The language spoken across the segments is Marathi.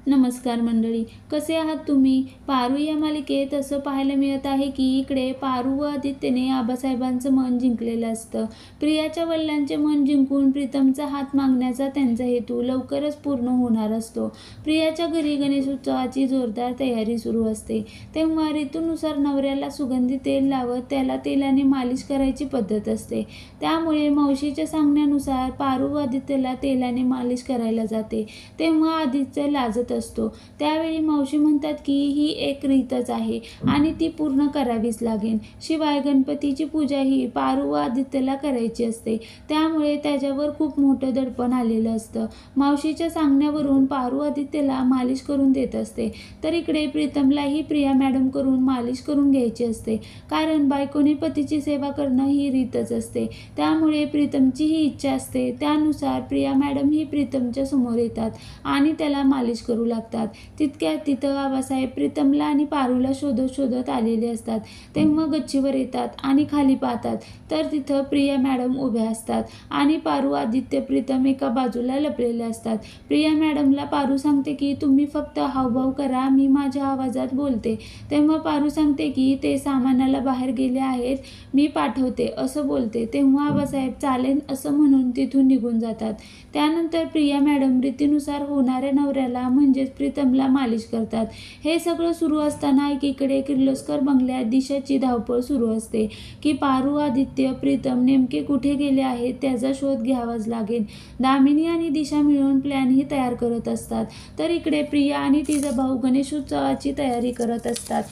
नमस्कार मंडळी, कसे आहात तुम्ही? पारू या मालिकेत असं पाहायला मिळत आहे की इकडे पारू व आदित्यने आबासाहेबांचं मन जिंकलेलं असतं. प्रियाच्या वडिलांचे मन जिंकून प्रीतमचा हात मागण्याचा त्यांचा हेतू लवकरच पूर्ण होणार असतो. प्रियाच्या घरी गणेशोत्सवाची जोरदार तयारी सुरू असते. तेव्हा ऋतूनुसार नवऱ्याला सुगंधी तेल लावत त्याला तेलाने मालिश करायची पद्धत असते. त्यामुळे मावशीच्या सांगण्यानुसार पारू व आदित्यला तेलाने मालिश करायला जाते. तेव्हा आदित्य लाजत असतो. त्यावेळी मावशी म्हणतात की ही एक रीतच आहे आणि ती पूर्ण करावीच लागेल. शिवाय गणपतीची पूजा ही पारू व आदित्यला करायची असते. त्यामुळे त्याच्यावर खूप मोठं दडपण आलेलं असतं. मावशीच्या सांगण्यावरून पारू आदित्यला मालिश करून देत असते. तर इकडे प्रीतमलाही प्रिया मॅडम करून मालिश करून घ्यायची असते. कारण बायकोने पतीची सेवा करणं ही रीतच असते. त्यामुळे प्रीतमची ही इच्छा असते. त्यानुसार प्रिया मॅडम ही प्रीतमच्या समोर येतात आणि त्याला मालिश करू लागतात. तितक्यात तिथं आबासाहेब प्रीतमला आणि पारूला शोधत शोधत आलेले असतात. तेव्हा गच्चीवर येतात आणि खाली पाहतात तर तिथं प्रिया मॅडम उभ्या असतात आणि पारू, आदित्य, प्रीतम एका बाजूला लपलेले असतात. प्रिया मॅडमला पारू सांगते की तुम्ही फक्त हावभाव करा, मी माझ्या आवाजात बोलते. तेव्हा पारू सांगते की ते सामानाला बाहेर गेले आहेत, मी पाठवते असं बोलते. तेव्हा आबासाहेब चालेल असं म्हणून तिथून निघून जातात. त्यानंतर प्रिया मॅडम रीतीनुसार होणाऱ्या नवऱ्याला म्हणजेच प्रीतमला मालिश करतात. हे सगळं सुरू असताना एकीकडे किर्लोस्कर बंगल्यात दिशाची धावपळ सुरू असते की पारू, आदित्य, प्रीतम नेमके कुठे गेले आहेत त्याचा शोध घ्यावाच लागेल. दामिनी आणि दिशा मिळून प्लॅनही तयार करत असतात. तर इकडे प्रिया आणि तिचा भाऊ गणेशोत्सवाची तयारी करत असतात.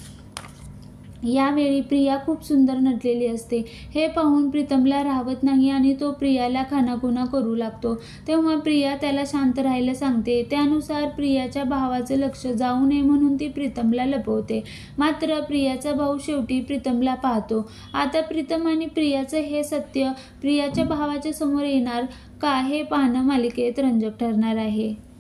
यावेळी प्रिया खूप सुंदर नटलेली असते. हे पाहून प्रीतमला राहवत नाही आणि तो प्रियाला खानाखुणा करू लागतो. तेव्हा प्रिया त्याला शांत राहायला सांगते. त्यानुसार प्रियाच्या भावाचं लक्ष जाऊ नये म्हणून ती प्रीतमला लपवते. मात्र प्रियाचा भाऊ शेवटी प्रीतमला पाहतो. आता प्रीतम आणि प्रियाचं हे सत्य प्रियाच्या भावाच्या समोर येणार का हे पाहणं मालिकेत रंजक ठरणार आहे.